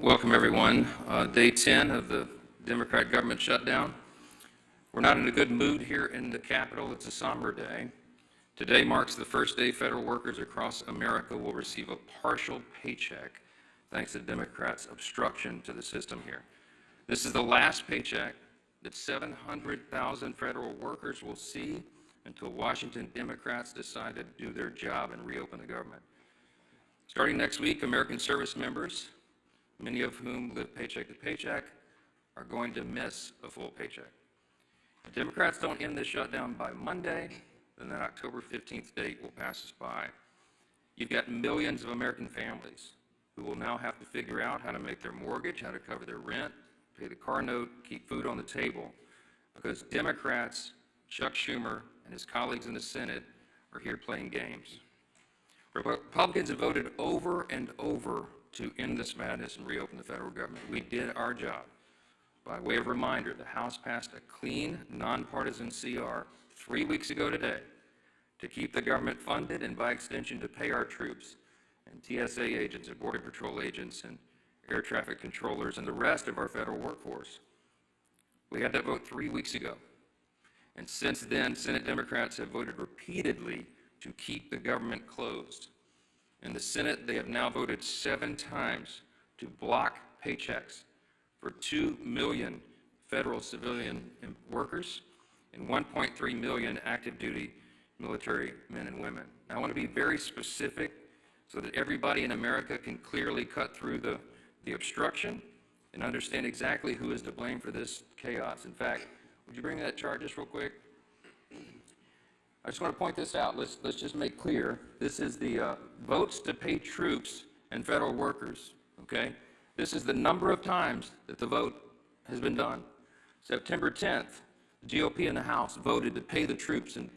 Welcome, everyone. Day 10 of the Democrat government shutdown. We're not in a good mood here in the Capitol. It's a somber day. Today marks the first day federal workers across America will receive a partial paycheck thanks to Democrats' obstruction to the system here. This is the last paycheck that 700,000 federal workers will see until Washington Democrats decide to do their job and reopen the government. Starting next week, American service members, many of whom live paycheck to paycheck, are going to miss a full paycheck. If Democrats don't end this shutdown by Monday, then that October 15th date will pass us by. You've got millions of American families who will now have to figure out how to make their mortgage, how to cover their rent, pay the car note, keep food on the table, because Democrats, Chuck Schumer and his colleagues in the Senate, are here playing games. Republicans have voted over and over to end this madness and reopen the federal government. We did our job. By way of reminder, the House passed a clean, nonpartisan CR 3 weeks ago today to keep the government funded and, by extension, to pay our troops and TSA agents and Border Patrol agents and air traffic controllers and the rest of our federal workforce. We had that vote 3 weeks ago. And since then, Senate Democrats have voted repeatedly to keep the government closed. In the Senate, they have now voted 7 times to block paychecks for 2 million federal civilian workers and 1.3 million active duty military men and women. Now, I want to be very specific so that everybody in America can clearly cut through the obstruction and understand exactly who is to blame for this chaos. In fact, would you bring that chart just real quick? I just want to point this out. Let's just make clear. This is the votes to pay troops and federal workers, okay? This is the number of times that the vote has been done. September 10th, the GOP in the House voted to pay the troops and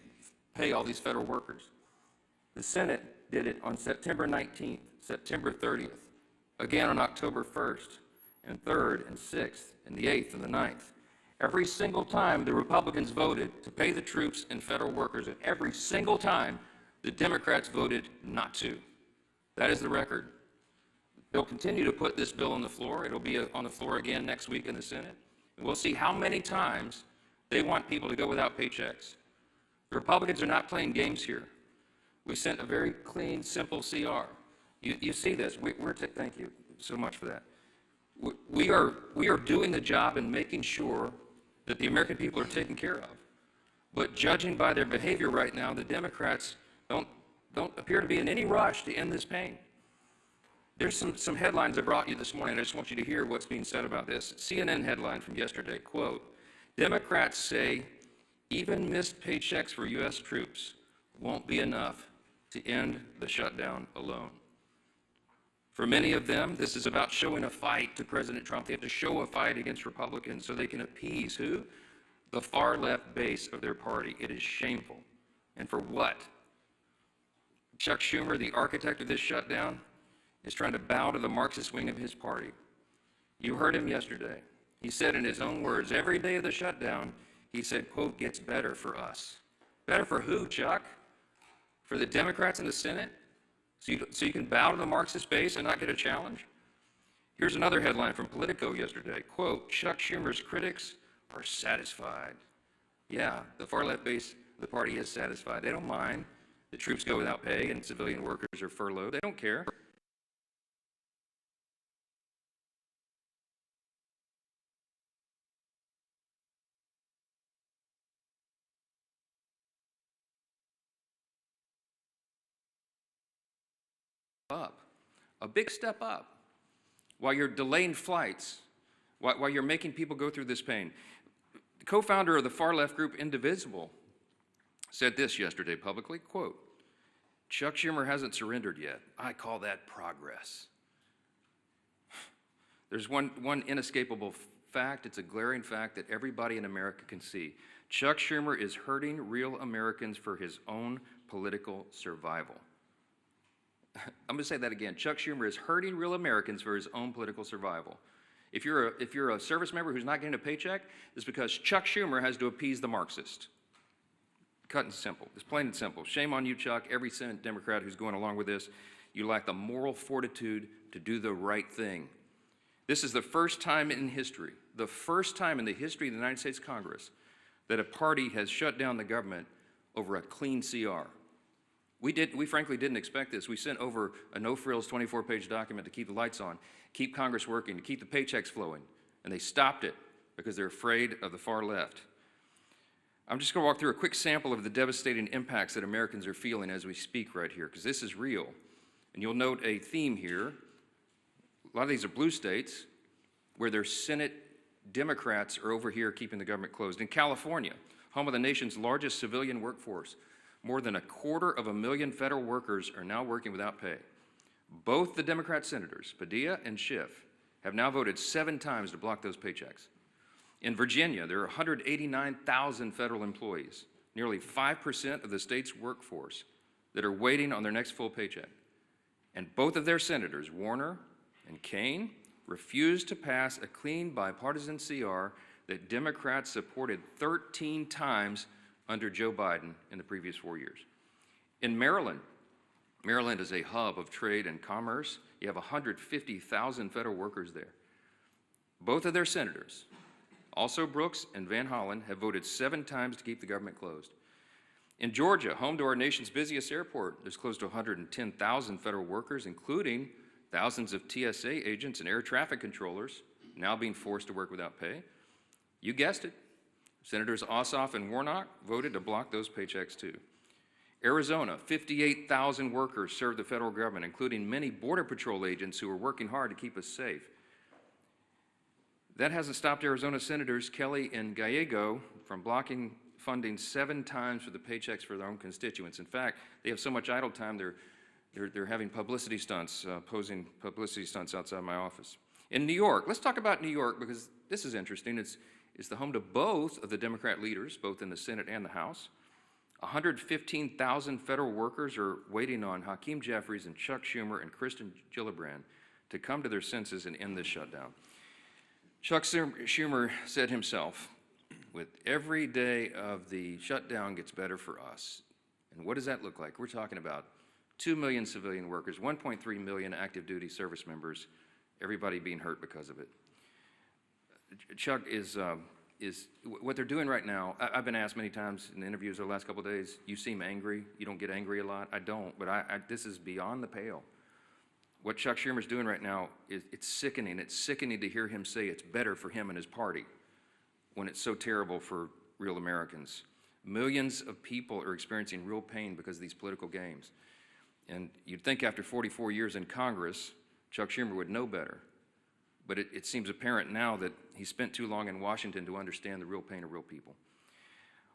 pay all these federal workers. The Senate did it on September 19th, September 30th, again on October 1st, and 3rd, and 6th, and the 8th, and the 9th. Every single time the Republicans voted to pay the troops and federal workers, and every single time the Democrats voted not to. That is the record. They'll continue to put this bill on the floor. It'll be on the floor again next week in the Senate. And we'll see how many times they want people to go without paychecks. The Republicans are not playing games here. We sent a very clean, simple CR. You see this. Thank you so much for that. We are doing the job and making sure that the American people are taken care of. But judging by their behavior right now, the Democrats don't appear to be in any rush to end this pain. There's some headlines I brought you this morning. I just want you to hear what's being said about this. CNN headline from yesterday, quote, Democrats say even missed paychecks for U.S. troops won't be enough to end the shutdown alone. For many of them, this is about showing a fight to President Trump. They have to show a fight against Republicans so they can appease who? The far left base of their party. It is shameful. And for what? Chuck Schumer, the architect of this shutdown, is trying to bow to the Marxist wing of his party. You heard him yesterday. He said in his own words, every day of the shutdown, he said, quote, gets better for us. Better for who, Chuck? For the Democrats in the Senate? So you can bow to the Marxist base and not get a challenge? Here's another headline from Politico yesterday. Quote, Chuck Schumer's critics are satisfied. Yeah, the far left base of the party is satisfied. They don't mind. The troops go without pay and civilian workers are furloughed. They don't care. Up, a big step up, while you're delaying flights, while you're making people go through this pain. The co-founder of the far-left group Indivisible said this yesterday publicly, quote, Chuck Schumer hasn't surrendered yet. I call that progress. There's one inescapable fact. It's a glaring fact that everybody in America can see. Chuck Schumer is hurting real Americans for his own political survival. I'm going to say that again. Chuck Schumer is hurting real Americans for his own political survival. If you're a service member who's not getting a paycheck, it's because Chuck Schumer has to appease the Marxist. Cut and simple. It's plain and simple. Shame on you, Chuck. Every Senate Democrat who's going along with this, you lack the moral fortitude to do the right thing. This is the first time in history, the first time in the history of the United States Congress, that a party has shut down the government over a clean CR. We frankly didn't expect this. We sent over a no-frills 24-page document to keep the lights on, keep Congress working, to keep the paychecks flowing, and they stopped it because they're afraid of the far left. I'm just going to walk through a quick sample of the devastating impacts that Americans are feeling as we speak right here, because this is real. And you'll note a theme here. A lot of these are blue states where their Senate Democrats are over here keeping the government closed. In California, home of the nation's largest civilian workforce, more than 250,000 federal workers are now working without pay. Both the Democrat senators, Padilla and Schiff, have now voted 7 times to block those paychecks. In Virginia, there are 189,000 federal employees, nearly 5% of the state's workforce, that are waiting on their next full paycheck. And both of their senators, Warner and Kaine, refused to pass a clean bipartisan CR that Democrats supported 13 times under Joe Biden in the previous 4 years. In Maryland, Maryland is a hub of trade and commerce. You have 150,000 federal workers there. Both of their senators, also Brooks and Van Hollen, have voted 7 times to keep the government closed. In Georgia, home to our nation's busiest airport, there's close to 110,000 federal workers, including thousands of TSA agents and air traffic controllers, now being forced to work without pay. You guessed it. Senators Ossoff and Warnock voted to block those paychecks too. Arizona, 58,000 workers serve the federal government, including many Border Patrol agents who are working hard to keep us safe. That hasn't stopped Arizona Senators Kelly and Gallego from blocking funding 7 times for the paychecks for their own constituents. In fact, they have so much idle time, they're having publicity stunts, posing publicity stunts outside my office. In New York, let's talk about New York because this is interesting. It's the home to both of the Democrat leaders, both in the Senate and the House. 115,000 federal workers are waiting on Hakeem Jeffries and Chuck Schumer and Kristen Gillibrand to come to their senses and end this shutdown. Chuck Schumer said himself, with every day of the shutdown gets better for us. And what does that look like? We're talking about 2 million civilian workers, 1.3 million active duty service members, everybody being hurt because of it. Chuck is what they're doing right now. I've been asked many times in interviews over the last couple of days, you seem angry, you don't get angry a lot. I don't, but this is beyond the pale. What Chuck Schumer's doing right now, it's sickening. It's sickening to hear him say it's better for him and his party when it's so terrible for real Americans. Millions of people are experiencing real pain because of these political games. And you'd think after 44 years in Congress, Chuck Schumer would know better. But it seems apparent now that he spent too long in Washington to understand the real pain of real people.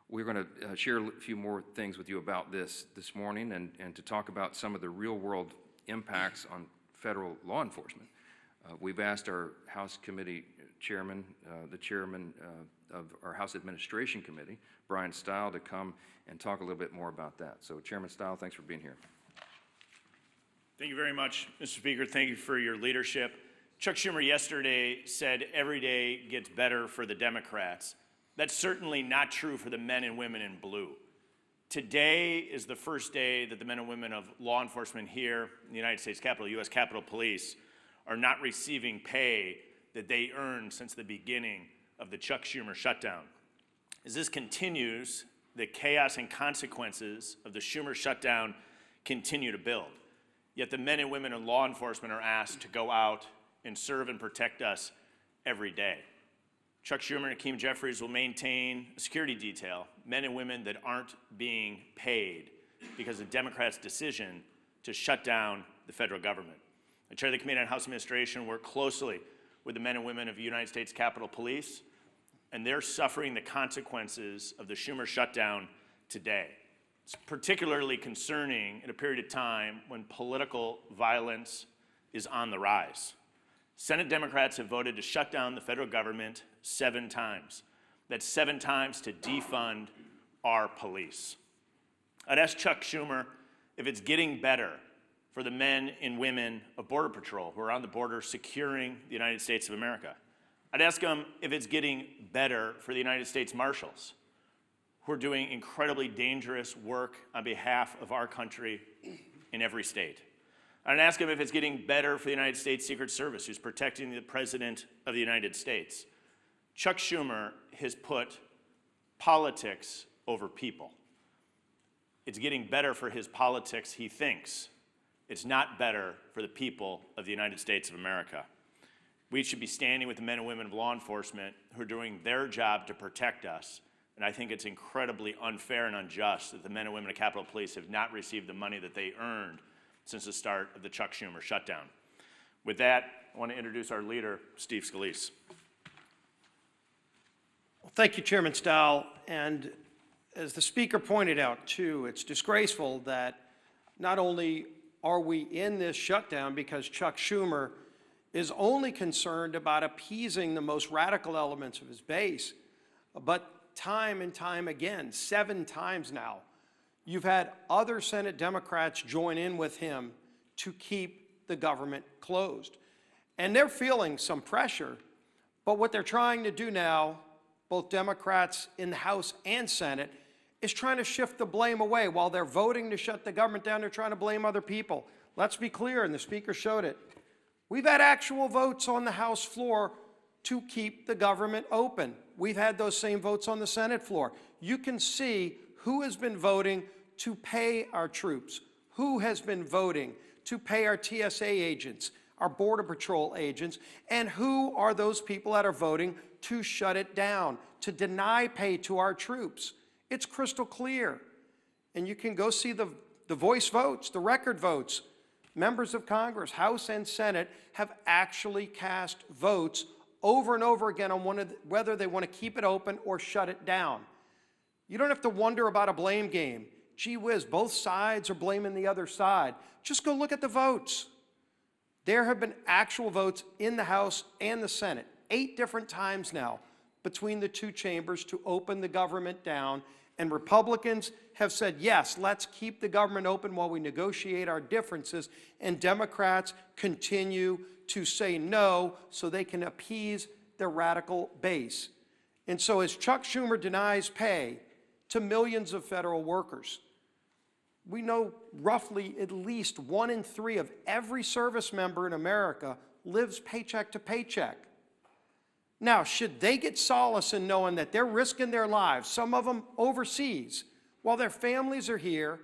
We're going to share a few more things with you about this morning and to talk about some of the real-world impacts on federal law enforcement. We've asked our House Committee Chairman, the Chairman of our House Administration Committee, Brian Stile, to come and talk a little bit more about that. So Chairman Stile, thanks for being here. Thank you very much, Mr. Speaker. Thank you for your leadership. Chuck Schumer yesterday said every day gets better for the Democrats. That's certainly not true for the men and women in blue. Today is the first day that the men and women of law enforcement here in the United States Capitol, U.S. Capitol Police, are not receiving pay that they earned since the beginning of the Chuck Schumer shutdown. As this continues, the chaos and consequences of the Schumer shutdown continue to build. Yet the men and women in law enforcement are asked to go out and serve and protect us every day. Chuck Schumer and Hakeem Jeffries will maintain a security detail, men and women that aren't being paid because of Democrats' decision to shut down the federal government. I chair the Committee on House Administration, work closely with the men and women of the United States Capitol Police, and they're suffering the consequences of the Schumer shutdown today. It's particularly concerning at a period of time when political violence is on the rise. Senate Democrats have voted to shut down the federal government 7 times. That's 7 times to defund our police. I'd ask Chuck Schumer if it's getting better for the men and women of Border Patrol who are on the border securing the United States of America. I'd ask him if it's getting better for the United States Marshals who are doing incredibly dangerous work on behalf of our country in every state. I'd ask him if it's getting better for the United States Secret Service, who's protecting the President of the United States. Chuck Schumer has put politics over people. It's getting better for his politics, he thinks. It's not better for the people of the United States of America. We should be standing with the men and women of law enforcement who are doing their job to protect us. And I think it's incredibly unfair and unjust that the men and women of Capitol Police have not received the money that they earned since the start of the Chuck Schumer shutdown. With that, I want to introduce our leader, Steve Scalise. Well, thank you, Chairman Stahl. And as the Speaker pointed out, too, it's disgraceful that not only are we in this shutdown because Chuck Schumer is only concerned about appeasing the most radical elements of his base, but time and time again, 7 times now, you've had other Senate Democrats join in with him to keep the government closed. And they're feeling some pressure, but what they're trying to do now, both Democrats in the House and Senate, is trying to shift the blame away. While they're voting to shut the government down, they're trying to blame other people. Let's be clear, and the Speaker showed it. We've had actual votes on the House floor to keep the government open. We've had those same votes on the Senate floor. You can see who has been voting to pay our troops, who has been voting to pay our TSA agents, our Border Patrol agents, and who are those people that are voting to shut it down, to deny pay to our troops. It's crystal clear. And you can go see the voice votes, the record votes. Members of Congress, House and Senate, have actually cast votes over and over again on whether they want to keep it open or shut it down. You don't have to wonder about a blame game. Gee whiz, both sides are blaming the other side. Just go look at the votes. There have been actual votes in the House and the Senate, 8 different times now, between the 2 chambers to open the government down. And Republicans have said, yes, let's keep the government open while we negotiate our differences. And Democrats continue to say no so they can appease their radical base. And so as Chuck Schumer denies pay to millions of federal workers, we know roughly at least 1 in 3 of every service member in America lives paycheck to paycheck. Now, should they get solace in knowing that they're risking their lives, some of them overseas, while their families are here,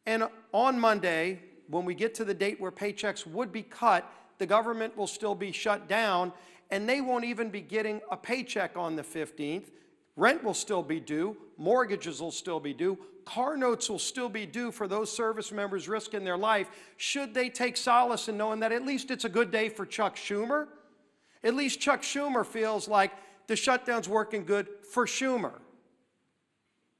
and on Monday, when we get to the date where paychecks would be cut, the government will still be shut down, and they won't even be getting a paycheck on the 15th. Rent will still be due, mortgages will still be due, car notes will still be due for those service members risking their life. Should they take solace in knowing that at least it's a good day for Chuck Schumer? At least Chuck Schumer feels like the shutdown's working good for Schumer.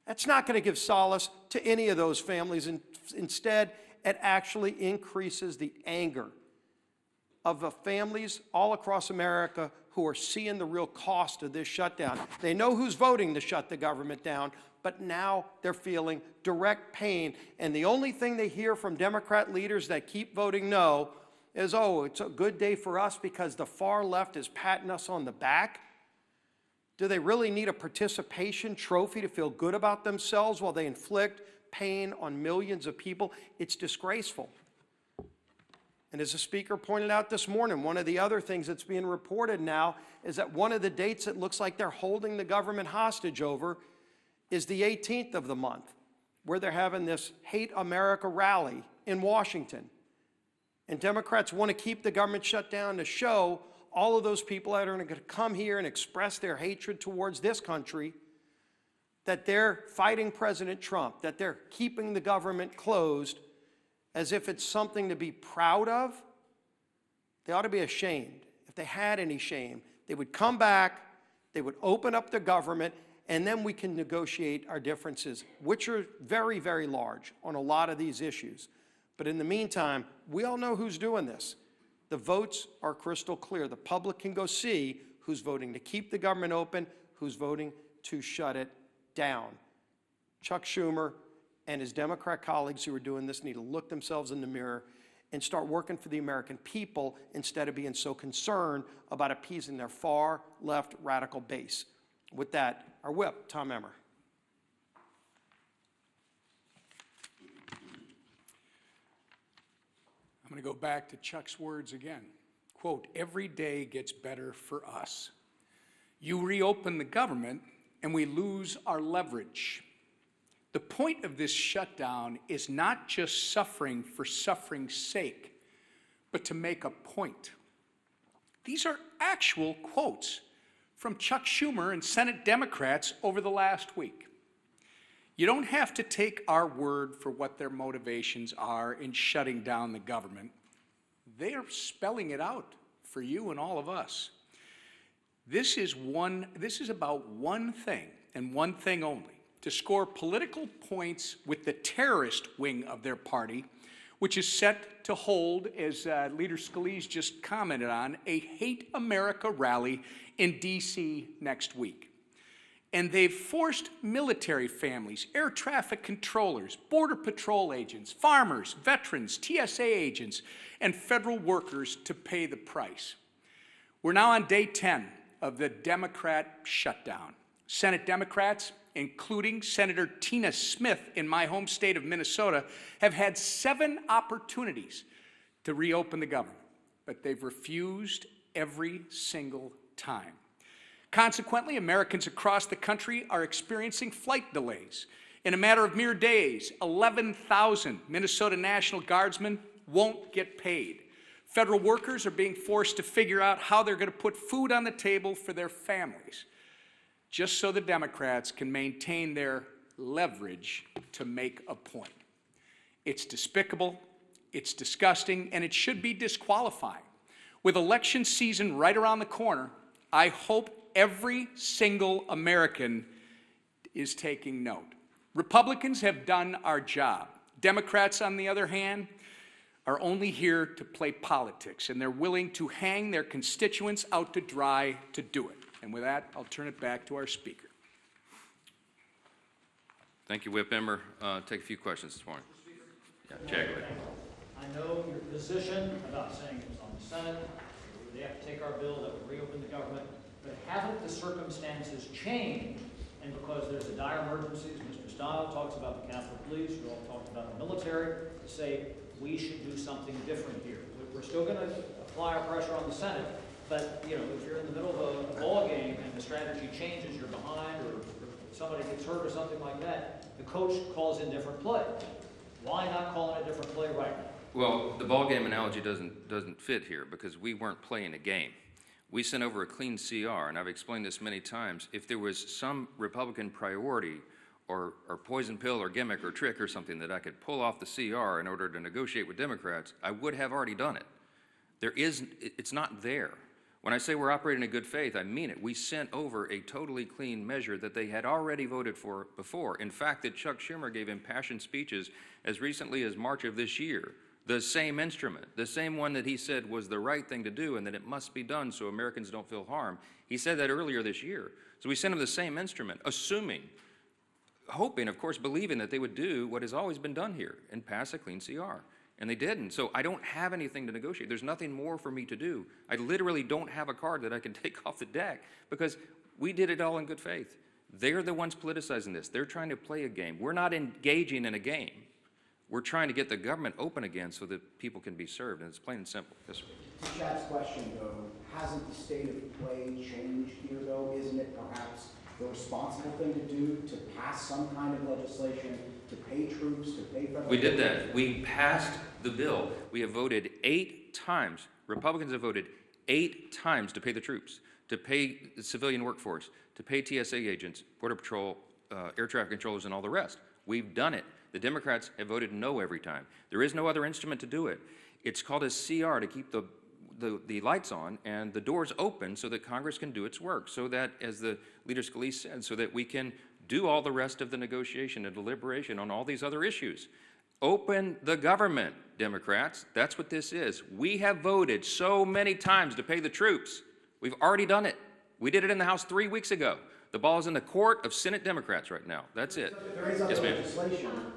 That's not going to give solace to any of those families. Instead, it actually increases the anger of the families all across America who are seeing the real cost of this shutdown. They know who's voting to shut the government down, but now they're feeling direct pain. And the only thing they hear from Democrat leaders that keep voting no is, oh, it's a good day for us because the far left is patting us on the back. Do they really need a participation trophy to feel good about themselves while they inflict pain on millions of people? It's disgraceful. And as the Speaker pointed out this morning, one of the other things that's being reported now is that one of the dates it looks like they're holding the government hostage over is the 18th of the month, where they're having this Hate America rally in Washington. And Democrats want to keep the government shut down to show all of those people that are going to come here and express their hatred towards this country that they're fighting President Trump, that they're keeping the government closed as if it's something to be proud of. They ought to be ashamed. If they had any shame, they would come back, they would open up the government, and then we can negotiate our differences, which are very, very large on a lot of these issues. But in the meantime, we all know who's doing this. The votes are crystal clear. The public can go see who's voting to keep the government open, who's voting to shut it down. Chuck Schumer and his Democrat colleagues who are doing this need to look themselves in the mirror and start working for the American people instead of being so concerned about appeasing their far left radical base. With that, our whip, Tom Emmer. going to go back to Chuck's words again. Quote, every day gets better for us. You reopen the government and we lose our leverage. The point of this shutdown is not just suffering for suffering's sake, but to make a point. These are actual quotes from Chuck Schumer and Senate Democrats over the last week. You don't have to take our word for what their motivations are in shutting down the government. They are spelling it out for you and all of us. This is about one thing and one thing only: to score political points with the terrorist wing of their party, which is set to hold, as Leader Scalise just commented on, a Hate America rally in D.C. next week. And they've forced military families, air traffic controllers, border patrol agents, farmers, veterans, TSA agents, and federal workers to pay the price. We're now on day 10 of the Democrat shutdown. Senate Democrats, including Senator Tina Smith in my home state of Minnesota, have had 7 opportunities to reopen the government, but they've refused every single time. Consequently, Americans across the country are experiencing flight delays. In a matter of mere days, 11,000 Minnesota National Guardsmen won't get paid. Federal workers are being forced to figure out how they're going to put food on the table for their families, just so the Democrats can maintain their leverage to make a point. It's despicable, it's disgusting, and it should be disqualifying. With election season right around the corner, I hope every single American is taking note. Republicans have done our job. Democrats, on the other hand, are only here to play politics, and they're willing to hang their constituents out to dry to do it. And with that, I'll turn it back to our speaker. Thank you, Whip Emmer. Take a few questions this morning. Yeah, Jaguar. I know your position about saying it was on the Senate, they have to take our bill that would reopen the government, but haven't the circumstances changed? And because there's a dire emergency, as Mr. Stile talks about the Capitol Police, you all talked about the military, to say we should do something different here. We're still going to apply our pressure on the Senate, but you know, if you're in the middle of a ball game and the strategy changes, you're behind, or somebody gets hurt or something like that, the coach calls in different play. Why not call in a different play right now? Well, the ball game analogy doesn't fit here because we weren't playing a game. We sent over a clean CR, and I've explained this many times. If there was some Republican priority or poison pill or gimmick or trick or something that I could pull off the CR in order to negotiate with Democrats, I would have already done it. It's not there. When I say we're operating in good faith, I mean it. We sent over a totally clean measure that they had already voted for before. In fact, that Chuck Schumer gave impassioned speeches as recently as March of this year. The same instrument, the same one that he said was the right thing to do and that it must be done so Americans don't feel harm. He said that earlier this year. So we sent him the same instrument, hoping, of course, believing that they would do what has always been done here and pass a clean CR. And they didn't. So I don't have anything to negotiate. There's nothing more for me to do. I literally don't have a card that I can take off the deck because we did it all in good faith. They're the ones politicizing this. They're trying to play a game. We're not engaging in a game. We're trying to get the government open again so that people can be served, and it's plain and simple. Yes, sir. To Chad's question, though, hasn't the state of play changed here, though? Isn't it perhaps the responsible thing to do to pass some kind of legislation to pay troops, to pay federal... We did that. We passed the bill. We have voted 8 times. Republicans have voted 8 times to pay the troops, to pay the civilian workforce, to pay TSA agents, Border Patrol, air traffic controllers, and all the rest. We've done it. The Democrats have voted no every time. There is no other instrument to do it. It's called a CR to keep the lights on and the doors open so that Congress can do its work, so that, as the Leader Scalise said, so that we can do all the rest of the negotiation and deliberation on all these other issues. Open the government, Democrats. That's what this is. We have voted so many times to pay the troops. We've already done it. We did it in the House 3 weeks ago. The ball is in the court of Senate Democrats right now. That's it. Yes, ma'am.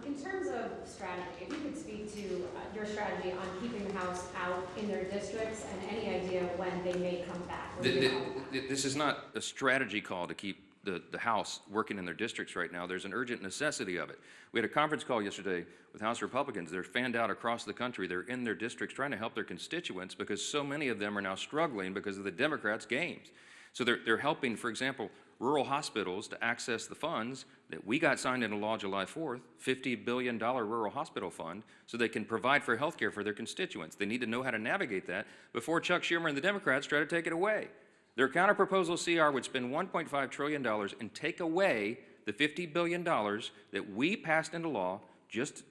In terms of strategy, if you could speak to your strategy on keeping the House out in their districts and any idea when they may come back. This is not a strategy call to keep the House working in their districts right now. There's an urgent necessity of it. We had a conference call yesterday with House Republicans. They're fanned out across the country. They're in their districts trying to help their constituents because so many of them are now struggling because of the Democrats' games. So they're helping, for example, rural hospitals to access the funds that we got signed into law July 4th, $50 billion rural hospital fund, so they can provide for health care for their constituents. They need to know how to navigate that before Chuck Schumer and the Democrats try to take it away. Their counterproposal CR would spend $1.5 trillion and take away the $50 billion that we passed into law just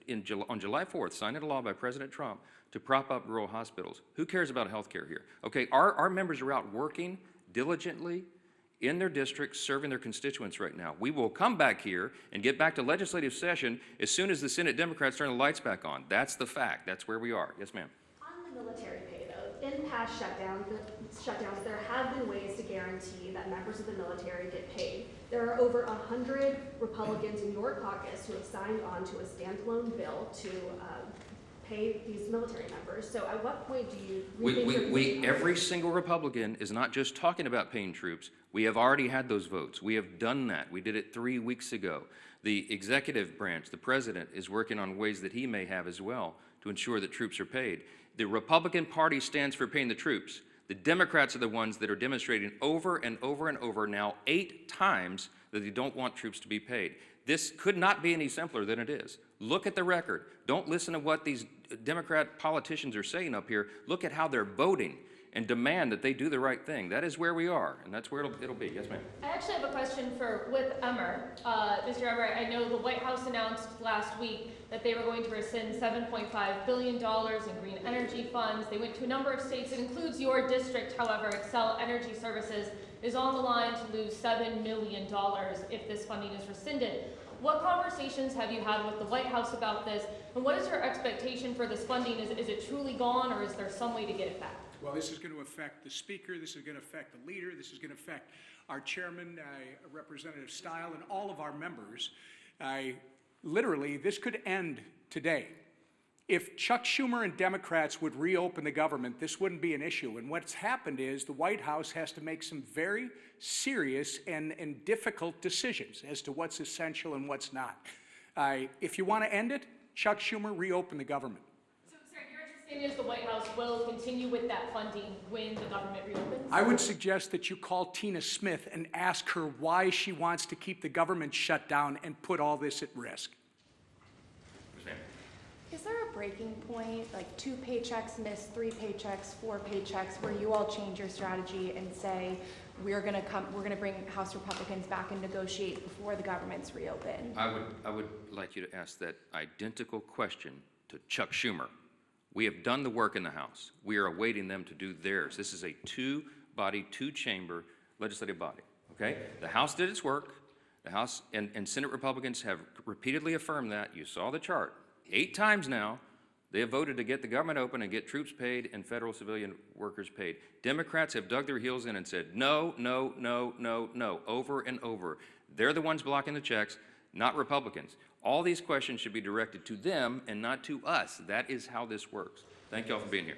on July 4th, signed into law by President Trump, to prop up rural hospitals. Who cares about health care here? Okay, our members are out working diligently in their districts, serving their constituents right now. We will come back here and get back to legislative session as soon as the Senate Democrats turn the lights back on. That's the fact. That's where we are. Yes, ma'am. On the military pay, though, in past shutdowns, there have been ways to guarantee that members of the military get paid. There are over 100 Republicans in your caucus who have signed on to a standalone bill to pay these military members. So at what point do you rethink every single Republican is not just talking about paying troops. We have already had those votes. We have done that. We did it 3 weeks ago. The executive branch, the president, is working on ways that he may have as well to ensure that troops are paid. The Republican Party stands for paying the troops. The Democrats are the ones that are demonstrating over and over and over now 8 times that they don't want troops to be paid. This could not be any simpler than it is. Look at the record. Don't listen to what these Democrat politicians are saying up here. Look at how they're voting and demand that they do the right thing. That is where we are, and that's where it'll be. Yes, ma'am. I actually have a question with Emmer. Mr. Emmer, I know the White House announced last week that they were going to rescind $7.5 billion in green energy funds. They went to a number of states. It includes your district, however. Excel Energy Services is on the line to lose $7 million if this funding is rescinded. What conversations have you had with the White House about this, and what is your expectation for this funding? Is it truly gone, or is there some way to get it back? Well, this is going to affect the Speaker, this is going to affect the Leader, this is going to affect our Chairman, Representative Stile, and all of our members. Literally, this could end today. If Chuck Schumer and Democrats would reopen the government, this wouldn't be an issue. And what's happened is the White House has to make some very serious and difficult decisions as to what's essential and what's not. If you want to end it, Chuck Schumer, reopen the government. So, sir, your understanding is the White House will continue with that funding when the government reopens? I would suggest that you call Tina Smith and ask her why she wants to keep the government shut down and put all this at risk. Is there a breaking point, like 2 paychecks missed, 3 paychecks, 4 paychecks, where you all change your strategy and say, we're going to bring House Republicans back and negotiate before the government's reopened? I would like you to ask that identical question to Chuck Schumer. We have done the work in the House. We are awaiting them to do theirs. This is a 2-body, 2-chamber legislative body, okay? The House did its work. The House and Senate Republicans have repeatedly affirmed that. You saw the chart. 8 times now, they have voted to get the government open and get troops paid and federal civilian workers paid. Democrats have dug their heels in and said, no, no, no, no, no, over and over. They're the ones blocking the checks, not Republicans. All these questions should be directed to them and not to us. That is how this works. Thank you all for being here.